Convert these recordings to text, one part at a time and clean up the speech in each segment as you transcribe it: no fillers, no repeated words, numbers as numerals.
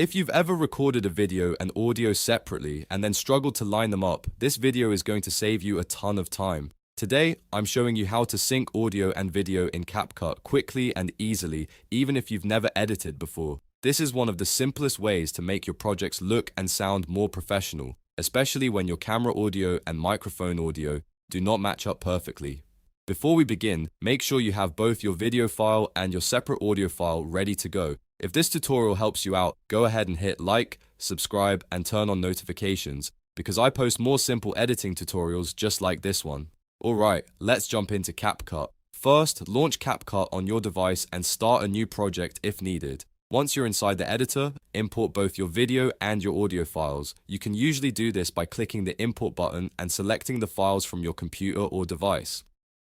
If you've ever recorded a video and audio separately and then struggled to line them up, this video is going to save you a ton of time. Today, I'm showing you how to sync audio and video in CapCut quickly and easily, even if you've never edited before. This is one of the simplest ways to make your projects look and sound more professional, especially when your camera audio and microphone audio do not match up perfectly. Before we begin, make sure you have both your video file and your separate audio file ready to go. If this tutorial helps you out, go ahead and hit like, subscribe, and turn on notifications, because I post more simple editing tutorials just like this one. Alright, let's jump into CapCut. First, launch CapCut on your device and start a new project if needed. Once you're inside the editor, import both your video and your audio files. You can usually do this by clicking the import button and selecting the files from your computer or device.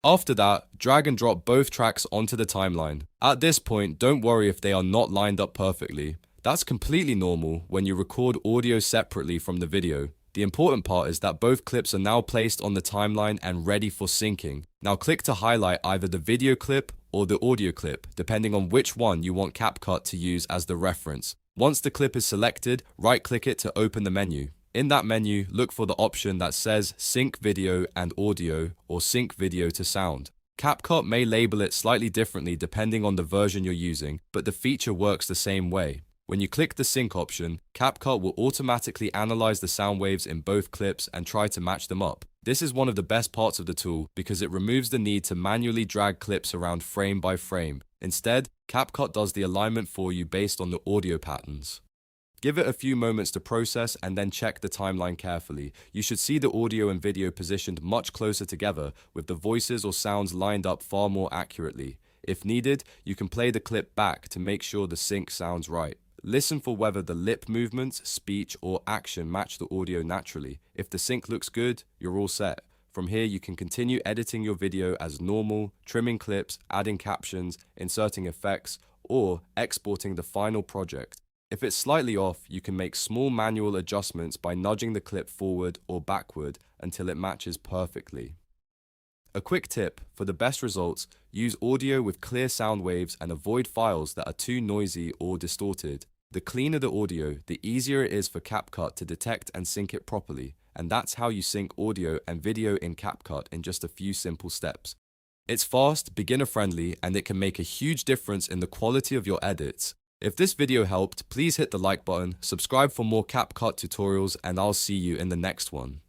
After that, drag and drop both tracks onto the timeline. At this point, don't worry if they are not lined up perfectly. That's completely normal when you record audio separately from the video. The important part is that both clips are now placed on the timeline and ready for syncing. Now click to highlight either the video clip or the audio clip, depending on which one you want CapCut to use as the reference. Once the clip is selected, right-click it to open the menu. In that menu, look for the option that says Sync Video and Audio or Sync Video to Sound. CapCut may label it slightly differently depending on the version you're using, but the feature works the same way. When you click the sync option, CapCut will automatically analyze the sound waves in both clips and try to match them up. This is one of the best parts of the tool because it removes the need to manually drag clips around frame by frame. Instead, CapCut does the alignment for you based on the audio patterns. Give it a few moments to process and then check the timeline carefully. You should see the audio and video positioned much closer together, with the voices or sounds lined up far more accurately. If needed, you can play the clip back to make sure the sync sounds right. Listen for whether the lip movements, speech, or action match the audio naturally. If the sync looks good, you're all set. From here, you can continue editing your video as normal, trimming clips, adding captions, inserting effects, or exporting the final project. If it's slightly off, you can make small manual adjustments by nudging the clip forward or backward until it matches perfectly. A quick tip: for the best results, use audio with clear sound waves and avoid files that are too noisy or distorted. The cleaner the audio, the easier it is for CapCut to detect and sync it properly, and that's how you sync audio and video in CapCut in just a few simple steps. It's fast, beginner-friendly, and it can make a huge difference in the quality of your edits. If this video helped, please hit the like button, subscribe for more CapCut tutorials, and I'll see you in the next one.